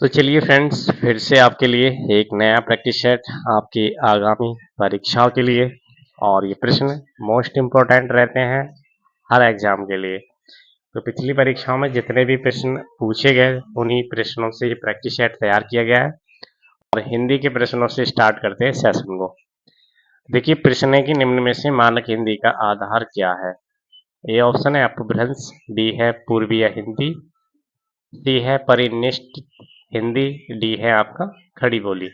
तो चलिए फ्रेंड्स, फिर से आपके लिए एक नया प्रैक्टिस सेट आपकी आगामी परीक्षाओं के लिए। और ये प्रश्न मोस्ट इम्पोर्टेंट रहते हैं हर एग्जाम के लिए। तो पिछली परीक्षाओं में जितने भी प्रश्न पूछे गए उन्हीं प्रश्नों से ये प्रैक्टिस सेट तैयार किया गया है। और हिंदी के प्रश्नों से स्टार्ट करते हैं सेशन को। देखिए, प्रश्न है कि निम्न में से मानक हिंदी का आधार क्या है। ए ऑप्शन है अपभ्रंश, बी है पूर्वीय हिंदी, सी है परिनिष्ठ हिंदी, डी है आपका खड़ी बोली।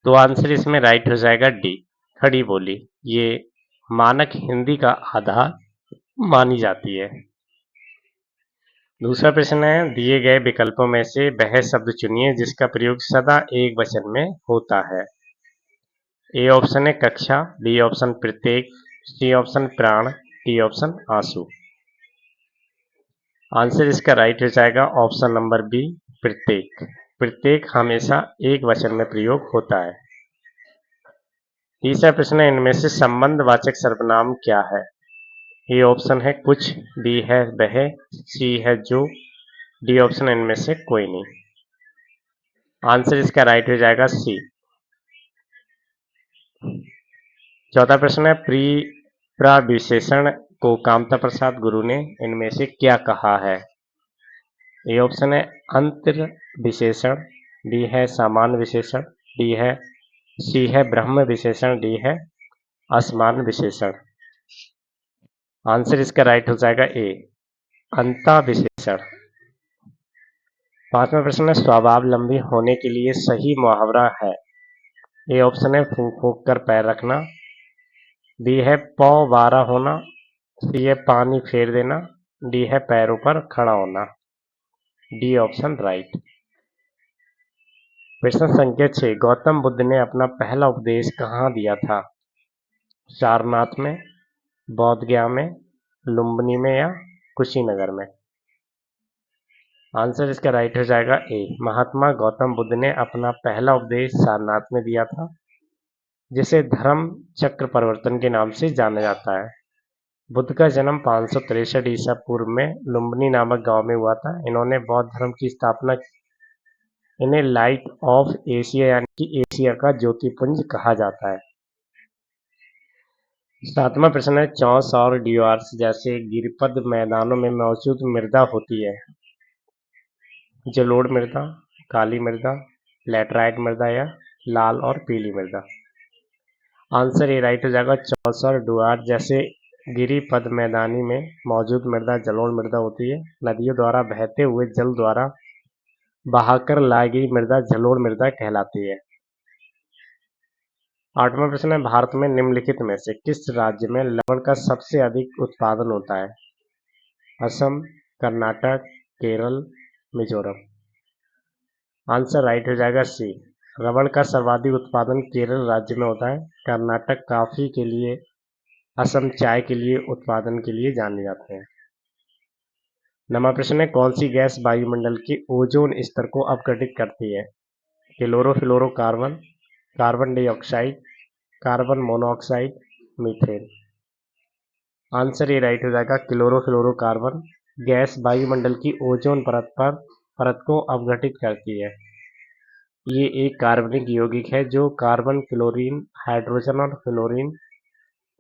तो आंसर इसमें राइट हो जाएगा डी, खड़ी बोली। ये मानक हिंदी का आधार मानी जाती है। दूसरा प्रश्न है, दिए गए विकल्पों में से वह शब्द चुनिए जिसका प्रयोग सदा एक वचन में होता है। ए ऑप्शन है कक्षा, बी ऑप्शन प्रत्येक, सी ऑप्शन प्राण, डी ऑप्शन आंसू। आंसर इसका राइट हो जाएगा ऑप्शन नंबर बी, प्रत्येक। प्रत्येक हमेशा एक वचन में प्रयोग होता है। तीसरा प्रश्न है, इनमें से संबंधवाचक सर्वनाम क्या है। ए ऑप्शन है कुछ, बी है वह, सी है जो, डी ऑप्शन इनमें से कोई नहीं। आंसर इसका राइट हो जाएगा सी। चौथा प्रश्न है, प्रविशेषण को कामता प्रसाद गुरु ने इनमें से क्या कहा है। ए ऑप्शन है अंतर विशेषण, बी है सामान्य विशेषण, डी है सी है ब्रह्म विशेषण, डी है असमान विशेषण। आंसर इसका राइट हो जाएगा ए, अंता विशेषण। पांचवा प्रश्न है, स्वावलंबी होने के लिए सही मुहावरा है। ए ऑप्शन है फूंक फूंक कर पैर रखना, बी है पौ वारा होना, सी है पानी फेर देना, डी है पैरों पर खड़ा होना। D option right. प्रश्न संख्या 6, गौतम बुद्ध ने अपना पहला उपदेश कहाँ दिया था। सारनाथ में, बौद्ध गया में, लुम्बिनी में या कुशीनगर में। आंसर इसका राइट हो जाएगा ए, महात्मा गौतम बुद्ध ने अपना पहला उपदेश सारनाथ में दिया था, जिसे धर्म चक्र परिवर्तन के नाम से जाना जाता है। बुद्ध का जन्म 563 ईसा पूर्व में लुम्बिनी नामक गांव में हुआ था। इन्होंने बौद्ध धर्म की स्थापना की। इन्हें लाइट ऑफ एशिया यानी कि एशिया का ज्योतिपुंज कहा जाता है। सातवां प्रश्न है, चौस और ड्यूआर्स जैसे गिरिपद मैदानों में मौजूद मृदा होती है। जलोढ़ मृदा, काली मृदा, लैटराइट मृदा या लाल और पीली मृदा। आंसर ये राइट हो जाएगा, चौस और ड्यूआर्स जैसे गिरिपद मैदानी में मौजूद मृदा जलोढ़ मृदा होती है। नदियों द्वारा बहते हुए जल द्वारा बहाकर लाई गई मृदा जलोढ़ मृदा कहलाती है। आठवां प्रश्न है, भारत में निम्नलिखित में से किस राज्य में लवण का सबसे अधिक उत्पादन होता है। असम, कर्नाटक, केरल, मिजोरम। आंसर राइट हो जाएगा सी, रबड़ का सर्वाधिक उत्पादन केरल राज्य में होता है। कर्नाटक कॉफी के लिए, असम चाय के लिए उत्पादन के लिए जाने जाते हैं। नवा प्रश्न है, कौन सी गैस वायुमंडल के ओजोन स्तर को अपघटित करती है। Chlorofluorocarbon, carbon dioxide, carbon monoxide, methane. Answer ये राइट हो जाएगा, क्लोरोफ्लोरोकार्बन गैस वायुमंडल की ओजोन परत को अपघटित करती है। ये एक कार्बनिक यौगिक है जो कार्बन, क्लोरीन, हाइड्रोजन और फ्लोरीन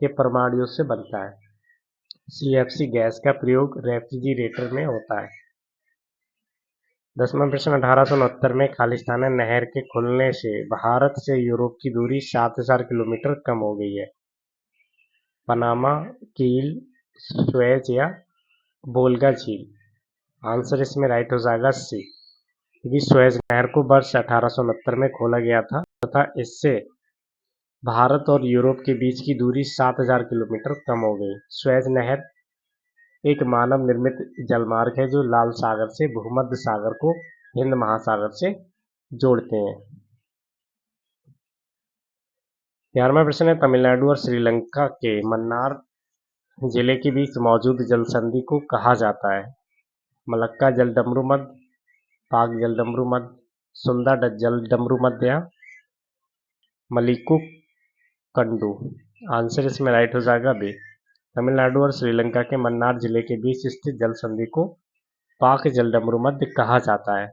के परमाणुओं से बनता है। CFC गैस का प्रयोग रेफ्रिजरेटर में होता है। 10वां प्रश्न, 1869 में खालिस्तान नहर के खुलने से भारत से यूरोप की दूरी 7000 किलोमीटर कम हो गई है। पनामा, कील, स्वेज या बोल्गा झील। आंसर इसमें राइट हो जाएगा सी, क्योंकि स्वेज नहर को वर्ष 1869 में खोला गया था तथा इससे भारत और यूरोप के बीच की दूरी 7000 किलोमीटर कम हो गई। स्वेज नहर एक मानव निर्मित जलमार्ग है जो लाल सागर से भूमध्य सागर को हिंद महासागर से जोड़ते हैं। 11वां प्रश्न है, तमिलनाडु और श्रीलंका के मन्नार जिले के बीच मौजूद जल संधि को कहा जाता है। मलक्का जलडमरू मध्य, पाक जलडमरू मध्य, सुंदर जलडमरू मध्य या मलिकु कंडू। आंसर इसमें राइट हो जाएगा बी, तमिलनाडु और श्रीलंका के मन्नार जिले के बीच स्थित जल संधि को पाक जलडमरू मध्य कहा जाता है।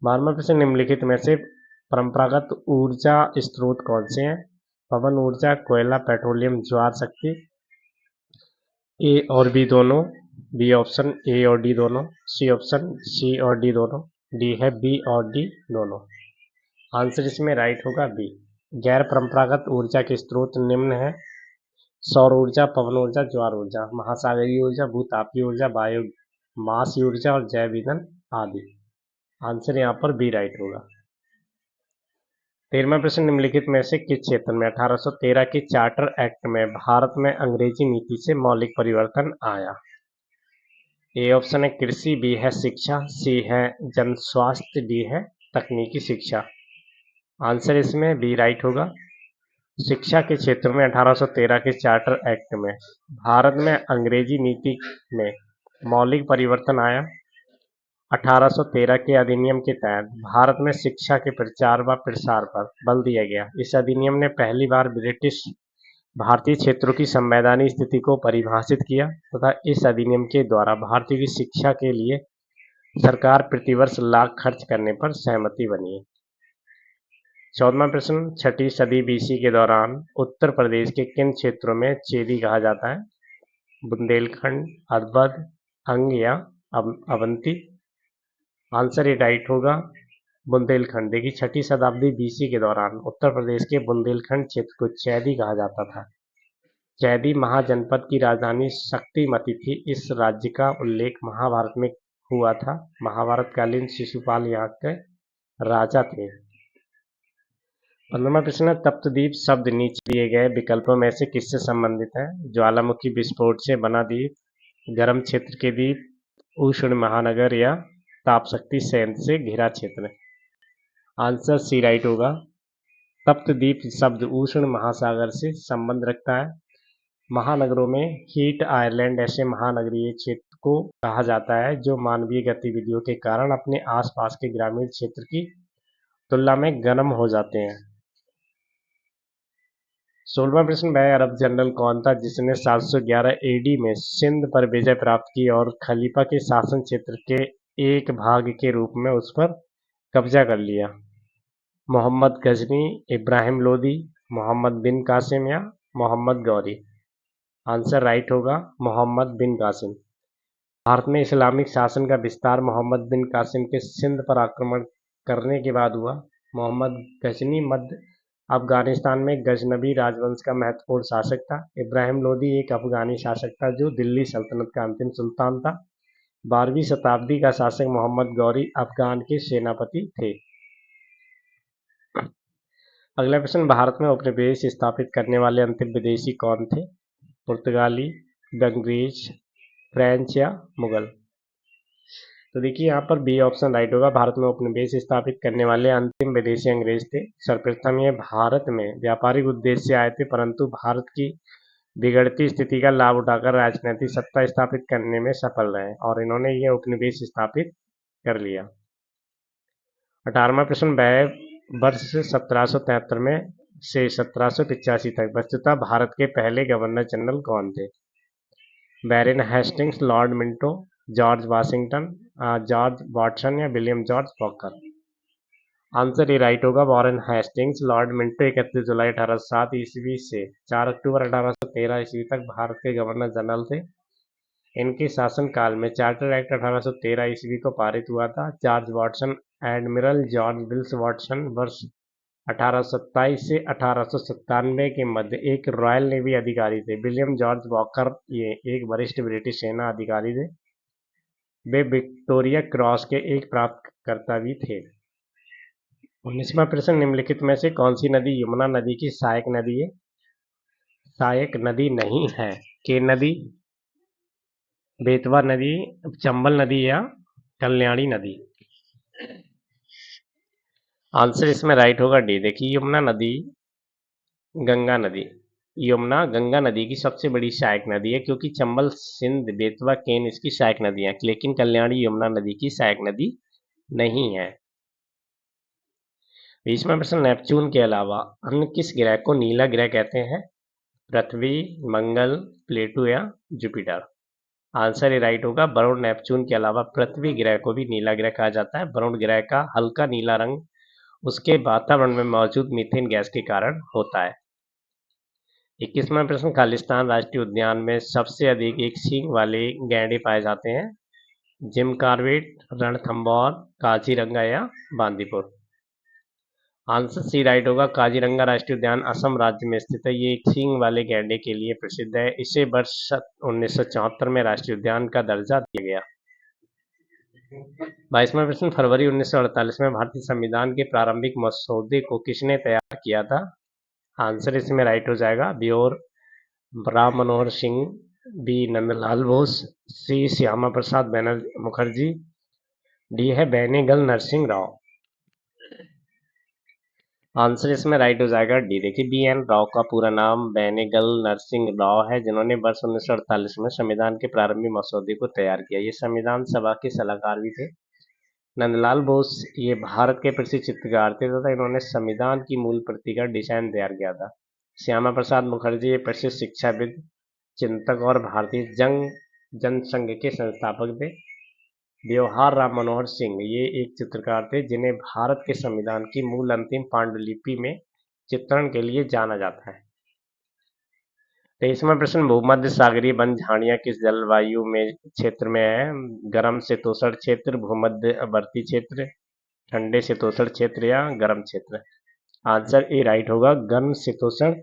12वां प्रश्न, निम्नलिखित में से परंपरागत ऊर्जा स्रोत कौन से हैं? पवन ऊर्जा, कोयला, पेट्रोलियम, ज्वार शक्ति। ए और बी दोनों, बी ऑप्शन ए और डी दोनों, सी ऑप्शन सी और डी दोनों, डी है बी और डी दोनों। आंसर इसमें राइट होगा बी। गैर परंपरागत ऊर्जा के स्रोत निम्न है: सौर ऊर्जा, पवन ऊर्जा, ज्वार ऊर्जा, महासागरीय ऊर्जा, भूतापीय ऊर्जा, बायोमास ऊर्जा और जैव ईंधन आदि। आंसर यहाँ पर बी राइट होगा। 13वां प्रश्न, निम्नलिखित में से किस क्षेत्र में 1813 के चार्टर एक्ट में भारत में अंग्रेजी नीति से मौलिक परिवर्तन आया? ए ऑप्शन है कृषि, बी है शिक्षा, सी है जन स्वास्थ्य, डी है तकनीकी शिक्षा। आंसर इसमें बी राइट होगा। शिक्षा के क्षेत्र में 1813 के चार्टर एक्ट में भारत में अंग्रेजी नीति में मौलिक परिवर्तन आया। 1813 के अधिनियम के तहत भारत में शिक्षा के प्रचार व प्रसार पर बल दिया गया। इस अधिनियम ने पहली बार ब्रिटिश भारतीय क्षेत्रों की संवैधानिक स्थिति को परिभाषित किया तथा इस अधिनियम के द्वारा भारतीय की शिक्षा के लिए सरकार प्रतिवर्ष लाख खर्च करने पर सहमति बनी है। 14वां प्रश्न, 6वीं सदी बीसी के दौरान उत्तर प्रदेश के किन क्षेत्रों में चेदी कहा जाता है? बुंदेलखंड, अवध, अंग या अवंती। आंसर ये राइट होगा बुंदेलखंड। देखिए 6वीं शताब्दी बीसी के दौरान उत्तर प्रदेश के बुंदेलखंड क्षेत्र को चैदी कहा जाता था। चैदी महाजनपद की राजधानी शक्तिमती थी। इस राज्य का उल्लेख महाभारत में हुआ था। महाभारत कालीन शिशुपाल यहाँ के राजा थे। 15वां प्रश्न, तप्तद्वीप शब्द नीचे दिए गए विकल्पों में से किससे संबंधित है? ज्वालामुखी विस्फोट से बना द्वीप, गर्म क्षेत्र के द्वीप, उष्ण महानगर या तापशक्ति संयंत्र से घिरा क्षेत्र। आंसर सी राइट होगा। तप्तद्वीप शब्द उष्ण महासागर से संबंध रखता है। महानगरों में हीट आइलैंड ऐसे महानगरीय क्षेत्र को कहा जाता है जो मानवीय गतिविधियों के कारण अपने आसपास के ग्रामीण क्षेत्र की तुलना में गर्म हो जाते हैं। 16वां प्रश्न, वह अरब जनरल कौन था जिसने 711 एडी में सिंध पर विजय प्राप्त की और खलीफा के शासन क्षेत्र के एक भाग के रूप में उस पर कब्जा कर लिया? मोहम्मद गजनी, इब्राहिम लोदी, मोहम्मद बिन कासिम या मोहम्मद गौरी। आंसर राइट होगा मोहम्मद बिन कासिम। भारत में इस्लामिक शासन का विस्तार मोहम्मद बिन कासिम के सिंध पर आक्रमण करने के बाद हुआ। मोहम्मद गजनी मध्य अफगानिस्तान में गजनबी राजवंश का महत्वपूर्ण शासक था। इब्राहिम लोदी एक अफगानी शासक था जो दिल्ली सल्तनत का अंतिम सुल्तान था। 12वीं शताब्दी का शासक मोहम्मद गौरी अफगान के सेनापति थे। अगला प्रश्न, भारत में उपनिवेश स्थापित करने वाले अंतिम विदेशी कौन थे? पुर्तगाली, अंग्रेज, फ्रेंच या मुगल। तो देखिए यहाँ पर बी ऑप्शन राइट होगा। भारत में उपनिवेश स्थापित करने वाले अंतिम विदेशी अंग्रेज थे। सर्वप्रथम ये भारत में व्यापारिक उद्देश्य से आए थे, परंतु भारत की बिगड़ती स्थिति का लाभ उठाकर राजनीतिक सत्ता स्थापित करने में सफल रहे और इन्होंने ये उपनिवेश स्थापित कर लिया। 18वां प्रश्न, वह वर्ष 1773 में से 1785 तक वस्तुतः भारत के पहले गवर्नर जनरल कौन थे? Baron Hastings, Lord Minto, George Washington, George Watson या विलियम जॉर्ज वॉकर। आंसर ये राइट होगा वॉरेन हेस्टिंग्स। लॉर्ड मिंटो 31 जुलाई 1807 ईस्वी से 4 अक्टूबर 1813 ईस्वी तक भारत के गवर्नर जनरल थे। इनके शासनकाल में चार्टर एक्ट 1813 ईस्वी को पारित हुआ था। George Watson, admiral George Wills Watson वर्ष 1827 से 1897 के मध्य एक रॉयल नेवी अधिकारी थे। विलियम जॉर्ज वॉकर ये एक वरिष्ठ ब्रिटिश सेना अधिकारी थे। वे विक्टोरिया क्रॉस के एक प्राप्तकर्ता भी थे। 19वां प्रश्न, निम्नलिखित में से कौन सी नदी यमुना नदी की सहायक नदी है? सहायक नदी नहीं है। केन नदी, बेतवा नदी, चंबल नदी या कल्याणी नदी। आंसर इसमें राइट होगा डी। देखिए यमुना नदी गंगा नदी, यमुना गंगा नदी की सबसे बड़ी सहायक नदी है, क्योंकि चंबल, सिंध, बेतवा, केन इसकी सहायक नदियां, लेकिन कल्याणी यमुना नदी की सहायक नदी नहीं है। 20वां प्रश्न, नेपच्यून के अलावा अन्य किस ग्रह को नीला ग्रह कहते हैं? पृथ्वी, मंगल, प्लेटो या जुपिटर। आंसर ए राइट होगा। वरुण नेपच्यून के अलावा पृथ्वी ग्रह को भी नीला ग्रह कहा जाता है। वरुण ग्रह का हल्का नीला रंग उसके वातावरण में मौजूद मीथेन गैस के कारण होता है। 21वां प्रश्न, खालिस्तान राष्ट्रीय उद्यान में सबसे अधिक एक सींग वाले गैंडे पाए जाते हैं। जिम कॉर्बेट, रणथंभौर, काजीरंगा या बांदीपुर। आंसर सी राइट होगा। काजीरंगा राष्ट्रीय उद्यान असम राज्य में स्थित है। ये एक सींग वाले गैंडे के लिए प्रसिद्ध है। इसे वर्ष 1974 में राष्ट्रीय उद्यान का दर्जा दिया गया। 22वां प्रश्न, फरवरी 1948 में भारतीय संविधान के प्रारंभिक मसौदे को किसने तैयार किया था? आंसर इसमें राइट हो जाएगा। ब्योर राम मनोहर सिंह, बी नंदलाल बोस, सी श्यामा प्रसाद मुखर्जी, डी है बेनेगल नरसिंह राव। आंसर इसमें राइट हो जाएगा डी। देखिए, बी एन राव का पूरा नाम बेनेगल नरसिंह राव है, जिन्होंने वर्ष 1948 में संविधान के प्रारंभिक मसौदे को तैयार किया। ये संविधान सभा के सलाहकार भी थे। नंदलाल बोस ये भारत के प्रसिद्ध चित्रकार थे तथा इन्होंने संविधान की मूल प्रति का डिजाइन तैयार किया था। श्यामा प्रसाद मुखर्जी ये प्रसिद्ध शिक्षाविद, चिंतक और भारतीय जनसंघ के संस्थापक थे। ब्योहार राम मनोहर सिंह ये एक चित्रकार थे जिन्हें भारत के संविधान की मूल अंतिम पांडुलिपि में चित्रण के लिए जाना जाता है। 23वां प्रश्न, भूमध्य सागरीय वन झाड़ियां किस जलवायु में क्षेत्र में है? गर्म शीतोष्ण क्षेत्र, भूमध्यवर्ती क्षेत्र, ठंडे शीतोष्ण क्षेत्र या गर्म क्षेत्र। आंसर ए राइट होगा। गर्म शीतोष्ण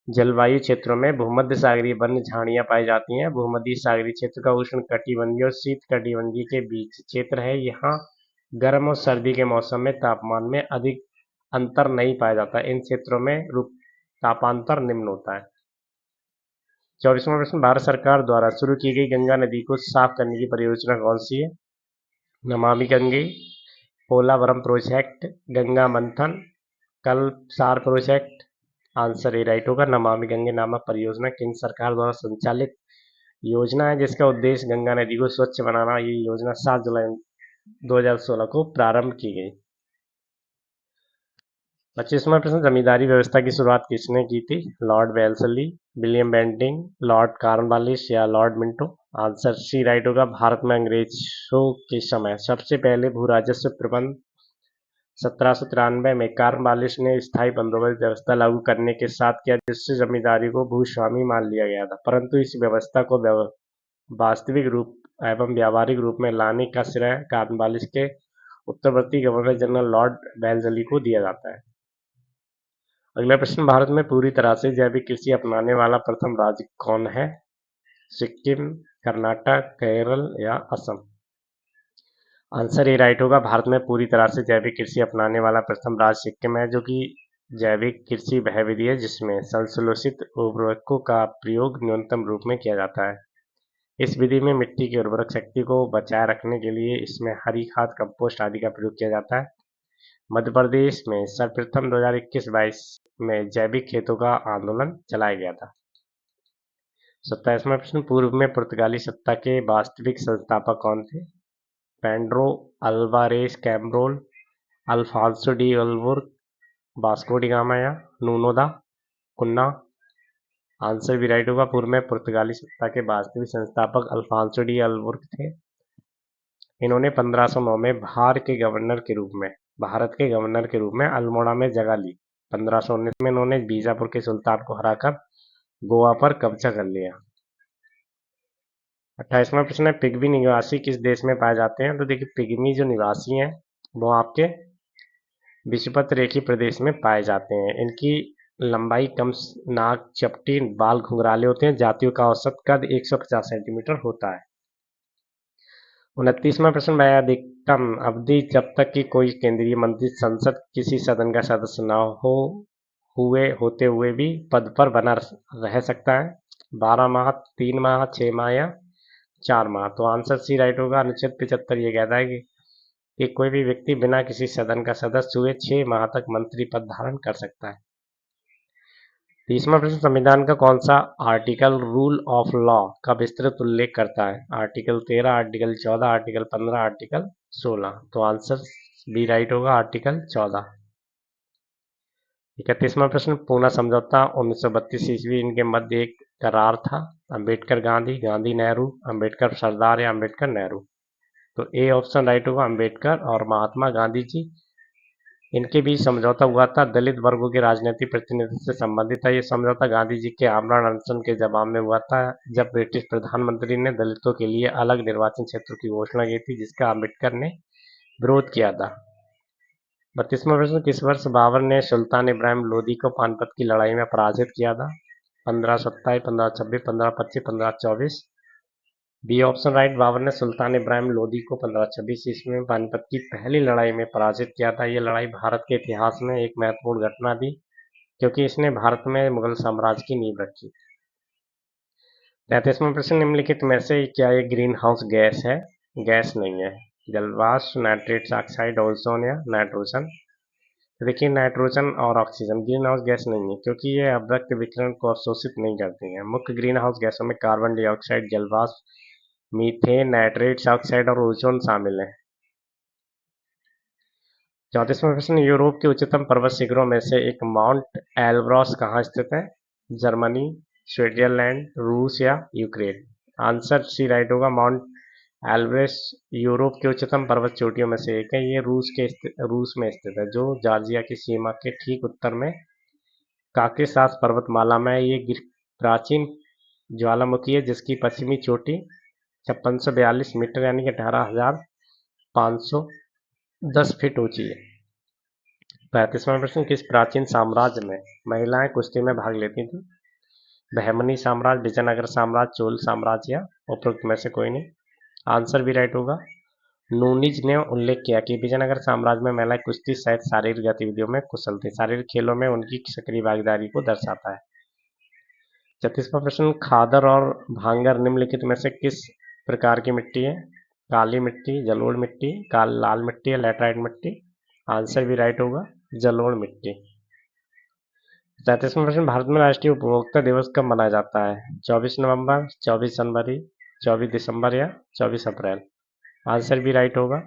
जलवायु क्षेत्रों में भूमध्य सागरीय वन झाड़ियां पाई जाती हैं। भूमध्य सागरीय क्षेत्र का उष्ण कटिबंधीय और शीत कटिबंधीय के बीच क्षेत्र है। यहाँ गर्म और सर्दी के मौसम में तापमान में अधिक अंतर नहीं पाया जाता। इन क्षेत्रों में तापांतर निम्न होता है। 24वां प्रश्न, भारत सरकार द्वारा शुरू की गई गंगा नदी को साफ करने की परियोजना कौन सी है? नमामि गंगे, पोलावरम प्रोजेक्ट, गंगा मंथन, कल्पसार प्रोजेक्ट। आंसर ए राइट होगा। नमामि गंगे नामक परियोजना केंद्र सरकार द्वारा संचालित योजना है जिसका उद्देश्य गंगा नदी को स्वच्छ बनाना। ये योजना 7 जुलाई 2016 को प्रारंभ की गई। 25वां प्रश्न, जमींदारी व्यवस्था की शुरुआत किसने की थी? Lord Wellesley, William Bentinck, Lord Cornwallis या Lord Minto. Answer C right होगा। भारत में अंग्रेजों के समय सबसे पहले भू राजस्व प्रबंध 1793 में कॉर्नवालिस ने स्थायी बंदोबस्त व्यवस्था लागू करने के साथ किया, जिससे जमींदारी को भूस्वामी मान लिया गया था। परंतु इस व्यवस्था को वास्तविक रूप एवं व्यावहारिक रूप में लाने का श्रेय कॉर्नवालिस के उत्तरवर्ती गवर्नर जनरल लॉर्ड वेल्सली को दिया जाता है। अगला प्रश्न, भारत में पूरी तरह से जैविक कृषि अपनाने वाला प्रथम राज्य कौन है? सिक्किम, कर्नाटक, केरल या असम। आंसर ए राइट होगा। भारत में पूरी तरह से जैविक कृषि अपनाने वाला प्रथम राज्य सिक्किम है, जो कि जैविक कृषि वह विधि है जिसमें संश्लेषित उर्वरकों का प्रयोग न्यूनतम रूप में किया जाता है। इस विधि में मिट्टी की उर्वरक शक्ति को बचाए रखने के लिए इसमें हरी खाद, कंपोस्ट आदि का प्रयोग किया जाता है। मध्य प्रदेश में सर्वप्रथम 2021-22 में जैविक खेतों का आंदोलन चलाया गया था। 27वां प्रश्न, पूर्व में पुर्तगाली सत्ता के वास्तविक संस्थापक कौन थे? Pedro Alvares Cabral, Afonso de Albuquerque, Vasco da Gama या नूनो दा कुन्ना। आंसर भी राइट होगा। पूर्व में पुर्तगाली सत्ता के वास्तविक संस्थापक अल्फांसो डी अल्बुर्क थे। इन्होंने 1509 में भारत के गवर्नर के रूप में अल्मोड़ा में जगह ली। 1519 में इन्होंने बीजापुर के सुल्तान को हराकर गोवा पर कब्जा कर लिया। 28वां प्रश्न है, पिग्मी निवासी किस देश में पाए जाते हैं? तो देखिए, पिग्मी जो निवासी हैं वो आपके विषुवत रेखीय प्रदेश में पाए जाते हैं। इनकी लंबाई कम, नाक चपटी, बाल घुंघराले होते हैं। जातियों का औसत कद 150 सेंटीमीटर होता है। 29वां प्रश्न, वह अधिकतम अवधि जब तक कि कोई केंद्रीय मंत्री संसद किसी सदन का सदस्य न होते हुए भी पद पर बना रह सकता है? 12 माह, 3 माह, 6 माह या 4 माह। तो आंसर सी राइट होगा। अनुच्छेद 75 ये कहता है कि कोई भी व्यक्ति बिना किसी सदन का सदस्य हुए 6 माह तक मंत्री पद धारण कर सकता है। 30वां प्रश्न, संविधान का कौन सा आर्टिकल रूल ऑफ लॉ का विस्तृत उल्लेख करता है? Article 13, article 14, article 15, article 16। तो आंसर बी राइट होगा, आर्टिकल 14। 31वां प्रश्न, पूना समझौता 1932 ईस्वी इनके मध्य एक करार था। अंबेडकर गांधी, गांधी नेहरू, अंबेडकर सरदार या अंबेडकर नेहरू। तो ए ऑप्शन राइट होगा, अंबेडकर और महात्मा गांधी जी। इनके बीच समझौता हुआ था, दलित वर्गों के राजनीतिक प्रतिनिधित्व से संबंधित था। ये समझौता गांधी जी के आमरण अनशन के जवाब में हुआ था, जब ब्रिटिश प्रधानमंत्री ने दलितों के लिए अलग निर्वाचन क्षेत्रों की घोषणा की थी, जिसका अंबेडकर ने विरोध किया था। 32वां प्रश्न, किस वर्ष बाबर ने सुल्तान इब्राहिम लोदी को पानीपत की लड़ाई में पराजित किया था? 1527, 1526, 1525, 1524। बी ऑप्शन राइट, बाबर ने सुल्तान इब्राहिम लोदी को 1526 ईस्वी में पानीपत की पहली लड़ाई में पराजित किया था। यह लड़ाई भारत के इतिहास में एक महत्वपूर्ण घटना थी, क्योंकि इसने भारत में मुगल साम्राज्य की नींव रखी। 33वां प्रश्न, निम्नलिखित में से क्या ये ग्रीन हाउस गैस है? गैस नहीं है। जलवाष्प, नाइट्रेट्स ऑक्साइड, ओजोन या नाइट्रोजन। देखिए, नाइट्रोजन और ऑक्सीजन ग्रीन हाउस गैस नहीं है, क्योंकि ये अवरक्त विकिरण को अवशोषित नहीं करती हैं। मुख्य ग्रीन हाउस गैसों में कार्बन डाइऑक्साइड, जलवाष्प, मीथेन, नाइट्रेट्स ऑक्साइड और ओजोन शामिल है। 34वां प्रश्न, यूरोप के उच्चतम पर्वत शिखरों में से एक माउंट एल्ब्रॉस कहाँ स्थित है? जर्मनी, स्विट्जरलैंड, रूस या यूक्रेन। आंसर सी राइट होगा, माउंट एल्ब्रस यूरोप के उच्चतम पर्वत चोटियों में से एक है। ये रूस में स्थित है, जो जॉर्जिया की सीमा के ठीक उत्तर में काकेसास पर्वतमाला में है। ये प्राचीन ज्वालामुखी है, जिसकी पश्चिमी चोटी 5642 मीटर यानी कि 18,510 फीट ऊंची है। 35वां प्रश्न, किस प्राचीन साम्राज्य में महिलाएं कुश्ती में भाग लेती थी? बहमनी साम्राज्य, विजयनगर साम्राज्य, चोल साम्राज्य या उपरोक्त में से कोई नहीं। आंसर भी राइट होगा। नूनिज ने उल्लेख किया कि विजयनगर साम्राज्य में महिलाएं कुश्ती सहित शारीरिक गतिविधियों में कुशल थी। शारीरिक खेलों में उनकी सक्रिय भागीदारी को दर्शाता है। 36वां प्रश्न, खादर और भांगर निम्नलिखित में से किस प्रकार की मिट्टी है? काली मिट्टी, जलोढ़ मिट्टी, लाल मिट्टी या लैटराइट मिट्टी। आंसर भी राइट होगा, जलोढ़ मिट्टी। 37वां प्रश्न, भारत में राष्ट्रीय उपभोक्ता दिवस कब मनाया जाता है? 24 नवंबर, 24 जनवरी, 24 दिसंबर या 24 अप्रैल। आंसर भी राइट होगा,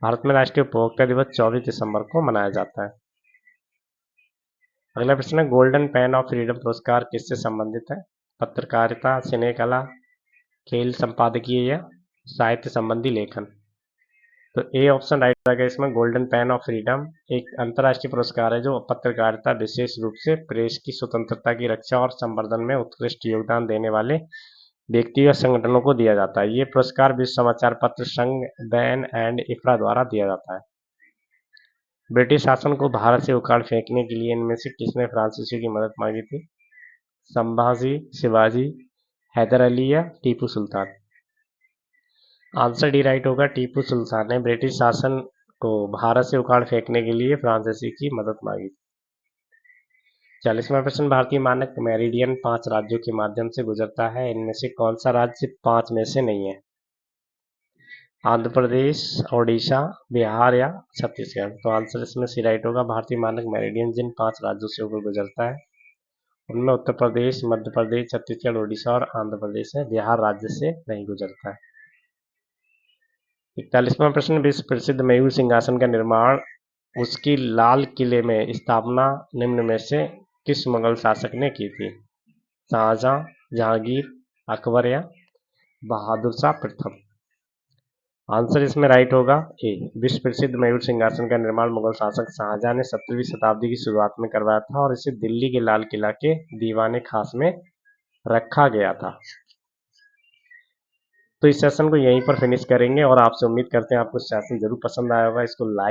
भारत में राष्ट्रीय उपभोक्ता दिवस 24 दिसंबर को मनाया जाता है। अगला प्रश्न है, गोल्डन पेन ऑफ फ्रीडम पुरस्कार किससे संबंधित है? पत्रकारिता, सिने कला, खेल संपादकीय या साहित्य संबंधी लेखन। तो ए ऑप्शन राइट रहेगा इसमें। गोल्डन पेन ऑफ फ्रीडम एक अंतर्राष्ट्रीय पुरस्कार है, जो पत्रकारिता, विशेष रूप से प्रेस की स्वतंत्रता की रक्षा और संवर्धन में उत्कृष्ट योगदान देने वाले व्यक्ति या संगठनों को दिया जाता है। ये पुरस्कार विश्व समाचार पत्र संघ, बैन एंड इफ्रा द्वारा दिया जाता है। ब्रिटिश शासन को भारत से उखाड़ फेंकने के लिए इनमें से किसने फ्रांसीसियों की मदद मांगी थी? संभाजी, शिवाजी, हैदर अली या Tipu Sultan. Answer D right होगा, टीपू सुल्तान ने ब्रिटिश शासन को भारत से उखाड़ फेंकने के लिए फ्रांसीसी की मदद मांगी थी। 40वां प्रश्न, भारतीय मानक मेरिडियन 5 राज्यों के माध्यम से गुजरता है। इनमें से कौन सा राज्य 5 में से नहीं है? आंध्र प्रदेश, ओडिशा, बिहार या छत्तीसगढ़। तो आंसर इसमें सी राइट होगा, भारतीय मानक मेरिडियन जिन 5 राज्यों से होकर गुजरता है उनमें उत्तर प्रदेश, मध्य प्रदेश, छत्तीसगढ़, ओडिशा और आंध्र प्रदेश है। बिहार राज्य से नहीं गुजरता है। 41वां प्रश्न, विश्व प्रसिद्ध मयूर सिंहासन का निर्माण उसकी लाल किले में स्थापना निम्न में से किस मुगल शासक ने की थी? शाहजहां, जहांगीर, अकबर या बहादुर शाह प्रथम। आंसर इसमें राइट होगा ए, विश्व प्रसिद्ध मयूर सिंहासन का निर्माण मुगल शासक शाहजहां ने 17वीं शताब्दी की शुरुआत में करवाया था और इसे दिल्ली के लाल किला के दीवाने खास में रखा गया था। तो इस सेशन को यहीं पर फिनिश करेंगे और आपसे उम्मीद करते हैं आपको सेशन जरूर पसंद आया होगा। इसको लाइक